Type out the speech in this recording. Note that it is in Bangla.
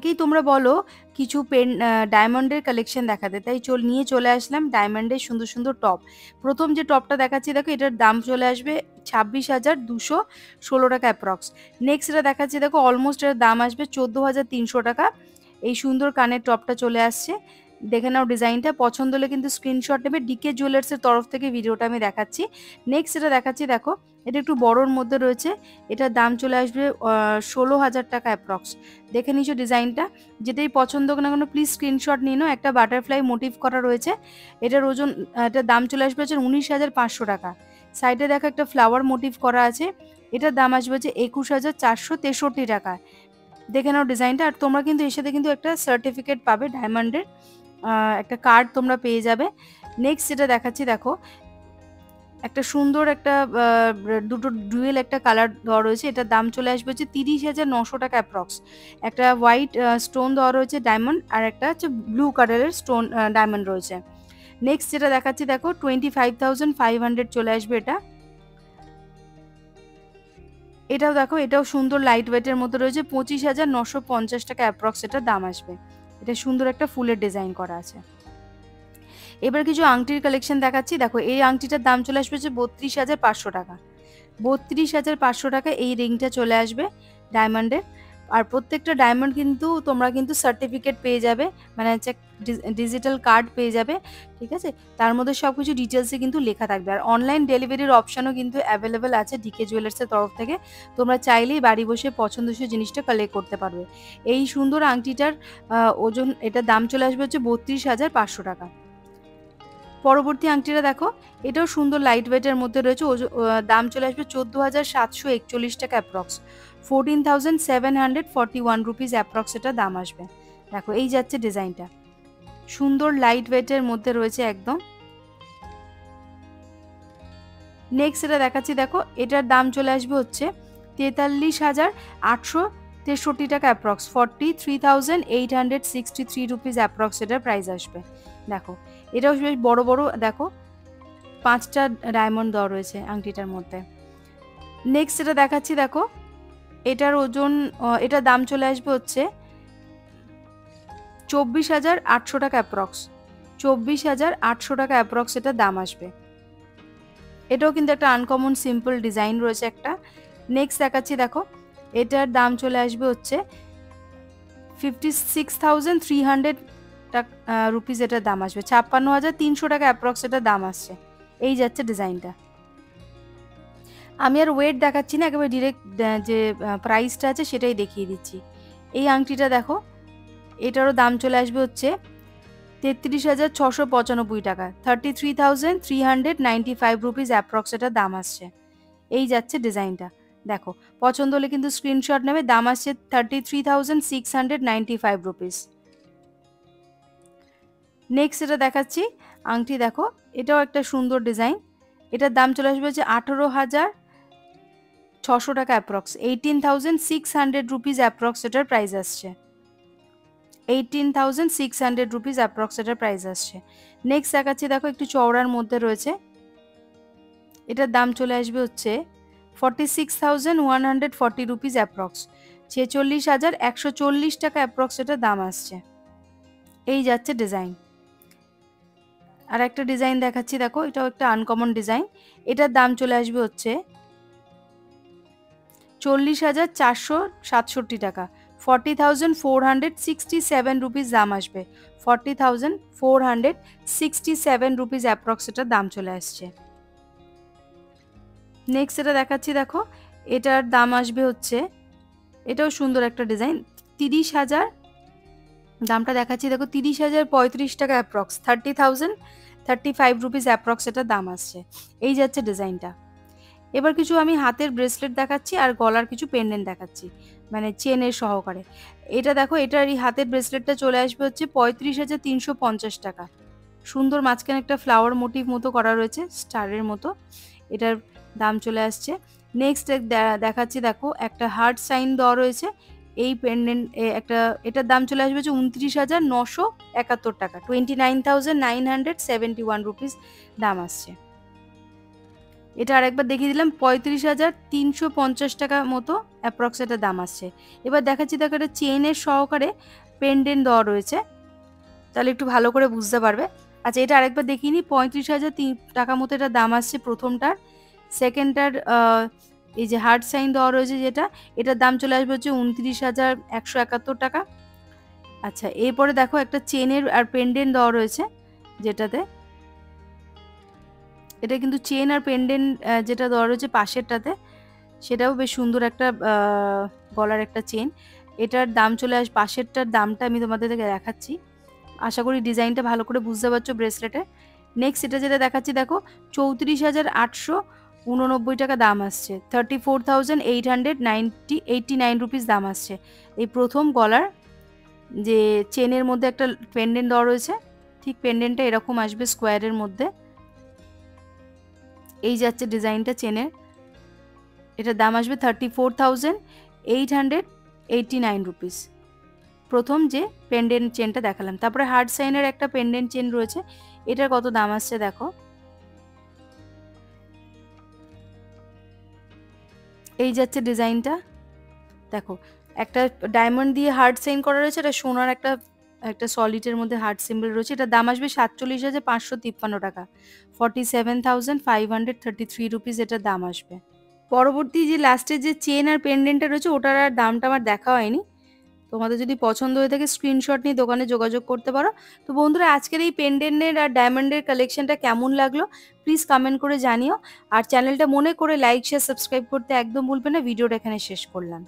অনেকেই তোমরা বলো কিছু ডায়মন্ডের কালেকশন দেখাতে, তাই নিয়ে চলে আসলাম ডায়মন্ডের সুন্দর সুন্দর টপ। প্রথম যে টপটা দেখাচ্ছি দেখো, এটার দাম চলে আসবে 26,216 টাকা অ্যাপ্রক্স। নেক্সট এটা দেখাচ্ছি দেখো, অলমোস্ট এর দাম আসবে 14,300 টাকা। এই সুন্দর কানের টপটা চলে আসছে, দেখে নাও ডিজাইনটা। পছন্দ হলে কিন্তু স্ক্রিনশট নেবে। ডিকে জুয়েলার্সের তরফ থেকে ভিডিওটা আমি দেখাচ্ছি। নেক্সট এটা দেখাচ্ছি দেখো, এটা একটু বড়োর মধ্যে রয়েছে, এটার দাম চলে আসবে 16,000 টাকা অ্যাপ্রক্স। দেখে নিচ্ছ ডিজাইনটা, যেটাই পছন্দ না কেন প্লিজ স্ক্রিনশট নিয়ে নাও। একটা বাটারফ্লাই মোটিভ করা রয়েছে, এটার ওজন, এটার দাম চলে আসবে হচ্ছে 19,500 টাকা। সাইডে দেখো একটা ফ্লাওয়ার মোটিভ করা আছে, এটার দাম আসবে হচ্ছে 21,463 টাকা। দেখে নাও ডিজাইনটা। আর তোমরা কিন্তু এর সাথে কিন্তু একটা সার্টিফিকেট পাবে ডায়মন্ডের, একটা কার্ড তোমরা পেয়ে যাবে। নেক্সট যেটা দেখাচ্ছি দেখো, একটা সুন্দর একটা দুটো ডুয়েল একটা কালার দেওয়া রয়েছে, এটার দাম চলে আসবে হচ্ছে 30,900 টাকা অ্যাপ্রক্স। একটা হোয়াইট স্টোন দেওয়া রয়েছে ডায়মন্ড, আর একটা হচ্ছে ব্লু কালারের স্টোন ডায়মন্ড রয়েছে। নেক্সট যেটা দেখাচ্ছি দেখো, 25,500 চলে আসবে এটা। এটাও দেখো, এটাও সুন্দর লাইট ওয়েটের মধ্যে রয়েছে, 25,950 টাকা অ্যাপ্রক্স এটার দাম আসবে। এটা সুন্দর একটা ফুলের ডিজাইন করা আছে। এবার কিছু আংটির কালেকশন দেখাচ্ছি দেখো, এই আংটিটার দাম চলে আসবে হচ্ছে 32,500 টাকা। 32,500 টাকা এই রিংটা চলে আসবে ডায়মন্ডের। আর প্রত্যেকটা ডায়মন্ড কিন্তু তোমরা কিন্তু সার্টিফিকেট পেয়ে যাবে, মানে হচ্ছে ডিজিটাল কার্ড পেয়ে যাবে, ঠিক আছে। তার মধ্যে সব কিছু ডিটেলসে কিন্তু লেখা থাকবে। আর অনলাইন ডেলিভারির অপশানও কিন্তু অ্যাভেলেবেল আছে ডিকে জুয়েলার্সের তরফ থেকে। তোমরা চাইলেই বাড়ি বসে পছন্দসই জিনিসটা কালেক্ট করতে পারবে। এই সুন্দর আংটিটার ওজন, এটার দাম চলে আসবে হচ্ছে 32,500 টাকা। পরবর্তী আংটিটা দেখো, এটাও সুন্দর লাইট ওয়েটের মধ্যে রয়েছে, দাম চলে আসবে 14,741 টাকা অ্যাপ্রক্স। 14,741 রুপিস অ্যাপ্রক্স এটা দাম আসবে। দেখো এই যাচ্ছে ডিজাইনটা, সুন্দর লাইট ওয়েটের মধ্যে রয়েছে একদম। নেক্সট এটা দেখাচ্ছি দেখো, এটার দাম চলে আসবে হচ্ছে 43,863 টাকা অ্যাপ্রক্স। 43,863 রুপিস অ্যাপ্রক্স এটার প্রাইস আসবে। দেখো এটাও বেশ বড় বড়, দেখো 5টা ডায়মন্ড দেওয়া রয়েছে আংটিটার মধ্যে। নেক্সট এটা দেখাচ্ছি দেখো, এটার ওজন, এটার দাম চলে আসবে হচ্ছে 24,800 টাকা অ্যাপ্রক্স। 24,800 টাকা অ্যাপ্রক্স এটার দাম আসবে। এটাও কিন্তু একটা আনকমন সিম্পল ডিজাইন রয়েছে একটা। নেক্সট দেখাচ্ছি দেখো, এটার দাম চলে আসবে হচ্ছে 56,300 রুপিস এটার দাম আসবে। 56,300 টাকা অ্যাপ্রক্স এটার দাম আসছে। এই যাচ্ছে ডিজাইনটা। আমি আর ওয়েট দেখাচ্ছি না, একেবারে ডিরেক্ট যে প্রাইসটা আছে সেটাই দেখিয়ে দিচ্ছি। এই আংটিটা দেখো, এটারও দাম চলে আসবে হচ্ছে 33,695 টাকা। 33,395 রুপিস অ্যাপ্রক্স এটার দাম আসছে। এই যাচ্ছে ডিজাইনটা। দেখো পছন্দ হলে কিন্তু স্ক্রিনশট নেবে। দাম আসছে 33,695 রুপিস। নেক্সট এটা দেখাচ্ছি আংটি দেখো, এটাও একটা সুন্দর ডিজাইন, এটার দাম চলে আসবে হচ্ছে 18,600 টাকা অ্যাপ্রক্স। 18,600 রুপিস অ্যাপ্রক্স এটার প্রাইস আসছে। 18,600 রুপিস অ্যাপ্রক্স এটার প্রাইস আসছে। নেক্সট দেখাচ্ছি দেখো, একটু চওড়ার মধ্যে রয়েছে, এটার দাম চলে আসবে হচ্ছে 46,140 রুপিস অ্যাপ্রক্স। 46,140 টাকা অ্যাপ্রক্স এটার দাম আসছে। এই যাচ্ছে ডিজাইন। আর একটা ডিজাইন দেখাচ্ছি দেখো, এটাও একটা আনকমন ডিজাইন, এটার দাম চলে আসবে হচ্ছে 40,467 টাকা। 40,467 রুপিস দাম আসবে। 40,467 রুপিস অ্যাপ্রক্স এটার দাম চলে আসছে। নেক্সট এটা দেখাচ্ছি দেখো, এটার দাম আসবে হচ্ছে, এটাও সুন্দর একটা ডিজাইন, 30,000, দামটা দেখাচ্ছি দেখো 30,035 টাকা অ্যাপ্রক্স। 30,035 রুপিস অ্যাপ্রক্স এটার দাম আসছে। এই যাচ্ছে ডিজাইনটা। এবার কিছু আমি হাতের ব্রেসলেট দেখাচ্ছি আর গলার কিছু পেন্ডেন্ট দেখাচ্ছি, মানে চেনের সহকারে। এটা দেখো, এটার এই হাতের ব্রেসলেটটা চলে আসবে হচ্ছে 35,350 টাকা। সুন্দর মাঝখানে একটা ফ্লাওয়ার মোটিভ মতো করা রয়েছে স্টারের মতো, এটার দাম চলে আসছে। নেক্সট দেখাচ্ছি দেখো, একটা হার্ট সাইন দেওয়া রয়েছে, এই পেন্ডেন্ট একটা, এটার দাম চলে আসবে হচ্ছে 29,971 টাকা। 29,971 রুপিস দাম আসছে। এটা আরেকবার দেখিয়ে দিলাম, ৩৫,৩৫০ টাকা মতো অ্যাপ্রক্স এটা দাম আসছে। এবার দেখাচ্ছি, দেখো এটা চেনের সহকারে পেন্ডেন্ট দেওয়া রয়েছে, তাহলে একটু ভালো করে বুঝতে পারবে। আচ্ছা, এটা আরেকবার দেখিয়ে নিই, ৩৫,০০০ টাকা মতো এটা দাম আসছে প্রথমটার। সেকেন্ডটার এই যে হার্ট সাইন দেওয়া রয়েছে যেটা, এটার দাম চলে আসবে হচ্ছে ২৯,১৭১ টাকা। আচ্ছা, এরপরে দেখো একটা চেনের আর পেন্ডেন্ট দেওয়া রয়েছে যেটাতে, এটা কিন্তু চেন আর পেন্ডেন্ট যেটা দেওয়া রয়েছে পাশেরটাতে, সেটাও বেশ সুন্দর একটা গলার একটা চেন। এটার দাম চলে আসবে, পাশেরটার দামটা আমি তোমাদেরকে দেখাচ্ছি, আশা করি ডিজাইনটা ভালো করে বুঝতে পারছো ব্রেসলেটের। নেক্সট এটা যেটা দেখাচ্ছি দেখো, ৩৪,৮89 টাকা দাম আসছে, 34,889 রুপিস দাম আসছে। এই প্রথম গলার যে চেনের মধ্যে একটা পেন্ডেন্ট দেওয়া রয়েছে, ঠিক পেন্ডেন্টটা এরকম আসবে স্কোয়ারের মধ্যে, এই যাচ্ছে ডিজাইনটা চেনের। এটার দাম আসবে 34,889 রুপিস, প্রথম যে পেন্ডেন্ট চেনটা দেখালাম। তারপরে হার্ট সাইনের একটা পেন্ডেন্ট চেন রয়েছে, এটার কত দাম আসছে দেখো, এই যাচ্ছে ডিজাইনটা, দেখো একটা ডায়মন্ড দিয়ে হার্ট সাইন করা রয়েছে, এটা সোনার একটা একটা সলিডের মধ্যে হার্ট সিম্বল রয়েছে। এটার দাম আসবে ৪৭,৫৫৩ টাকা, 47,533 রুপিস এটার দাম আসবে। পরবর্তী যে লাস্টের যে চেন আর পেন্ডেন্টটা রয়েছে, ওটার আর দামটা আমার দেখা হয়নি। তোমাদের যদি পছন্দ হয়ে থাকে স্ক্রিনশট নিয়ে দোকানে যোগাযোগ করতে পারো। তো বন্ধুরা, আজকের এই পেন্ডেন্টের আর ডায়মন্ডের কালেকশনটা কেমন লাগলো প্লিজ কমেন্ট করে জানিও। আর চ্যানেলটা মনে করে লাইক শেয়ার সাবস্ক্রাইব করতে একদম ভুলবে না। ভিডিওটা এখানে শেষ করলাম।